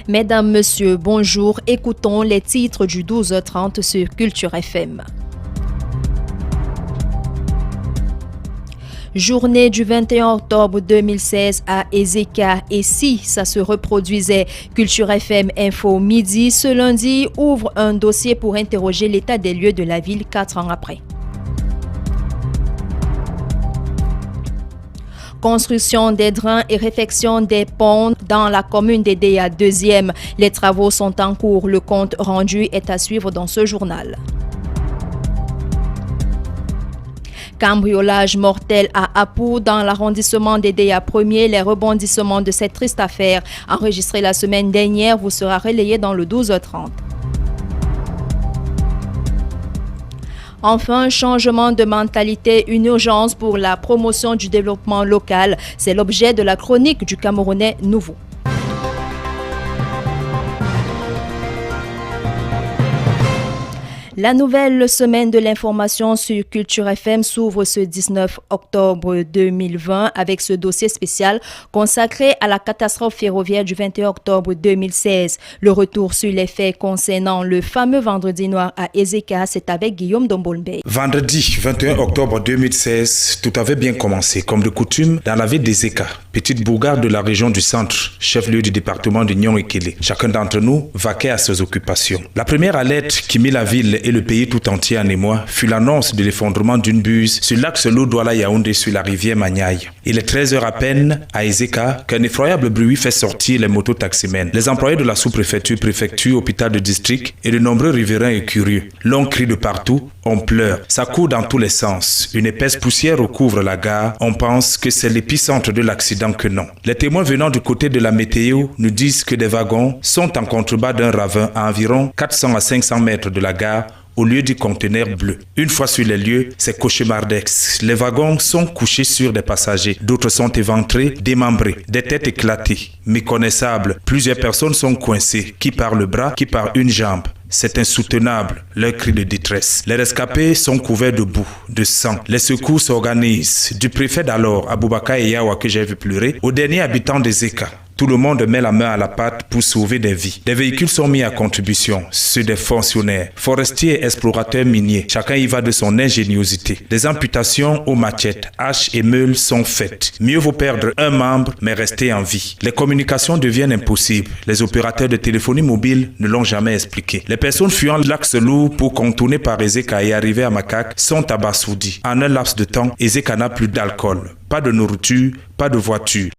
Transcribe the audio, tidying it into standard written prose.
Mesdames, Messieurs, bonjour. Écoutons les titres du 12h30 sur Culture FM. Journée du 21 octobre 2016 à Ezeka. Et si ça se reproduisait? Culture FM Info Midi ce lundi ouvre un dossier pour interroger l'état des lieux de la ville 4 ans après. Construction des drains et réfection des ponts dans la commune d'Edéa 2e. Les travaux sont en cours. Le compte rendu est à suivre dans ce journal. Cambriolage mortel à Apou dans l'arrondissement d'Edéa 1er. Les rebondissements de cette triste affaire enregistrée la semaine dernière vous sera relayé dans le 12h30. Enfin, changement de mentalité, une urgence pour la promotion du développement local. C'est l'objet de la chronique du Camerounais nouveau. La nouvelle semaine de l'information sur Culture FM s'ouvre ce 19 octobre 2020 avec ce dossier spécial consacré à la catastrophe ferroviaire du 21 octobre 2016. Le retour sur les faits concernant le fameux vendredi noir à Ezeka, c'est avec Guillaume Dombolmbe. Vendredi 21 octobre 2016, tout avait bien commencé, comme de coutume, dans la ville d'Ezeka, petite bourgade de la région du centre, chef-lieu du département de Nyon-Ekele. Chacun d'entre nous vaquait à ses occupations. La première alerte qui mit la ville et le pays tout entier en émoi fut l'annonce de l'effondrement d'une buse sur l'axe Lodouala-Yaoundé sur la rivière Magnaï. Il est 13h à peine à Ezeka qu'un effroyable bruit fait sortir les mototaximens. Les employés de la sous-préfecture, préfecture, hôpital de district et de nombreux riverains et curieux. Longs cris de partout, on pleure. Ça court dans tous les sens. Une épaisse poussière recouvre la gare. On pense que c'est l'épicentre de l'accident que non. Les témoins venant du côté de la météo nous disent que des wagons sont en contrebas d'un ravin à environ 400 à 500 mètres de la gare au lieu du conteneur bleu. Une fois sur les lieux, c'est cauchemardesque. Les wagons sont couchés sur des passagers. D'autres sont éventrés, démembrés, des têtes éclatées, méconnaissables. Plusieurs personnes sont coincées, qui par le bras, qui par une jambe. C'est insoutenable, leur cri de détresse. Les rescapés sont couverts de boue, de sang. Les secours s'organisent. Du préfet d'alors, Aboubakar Eyawa, que j'ai vu pleurer, au dernier habitant d'Ezeka. Tout le monde met la main à la pâte pour sauver des vies. Des véhicules sont mis à contribution, ceux des fonctionnaires, forestiers et explorateurs miniers. Chacun y va de son ingéniosité. Des amputations aux machettes, haches et meules sont faites. Mieux vaut perdre un membre, mais rester en vie. Les communications deviennent impossibles. Les opérateurs de téléphonie mobile ne l'ont jamais expliqué. Les personnes fuyant l'axe lourd pour contourner par Ezeka et arriver à Makak sont abasourdies. En un laps de temps, Ezeka n'a plus d'alcool, pas de nourriture, pas de voiture.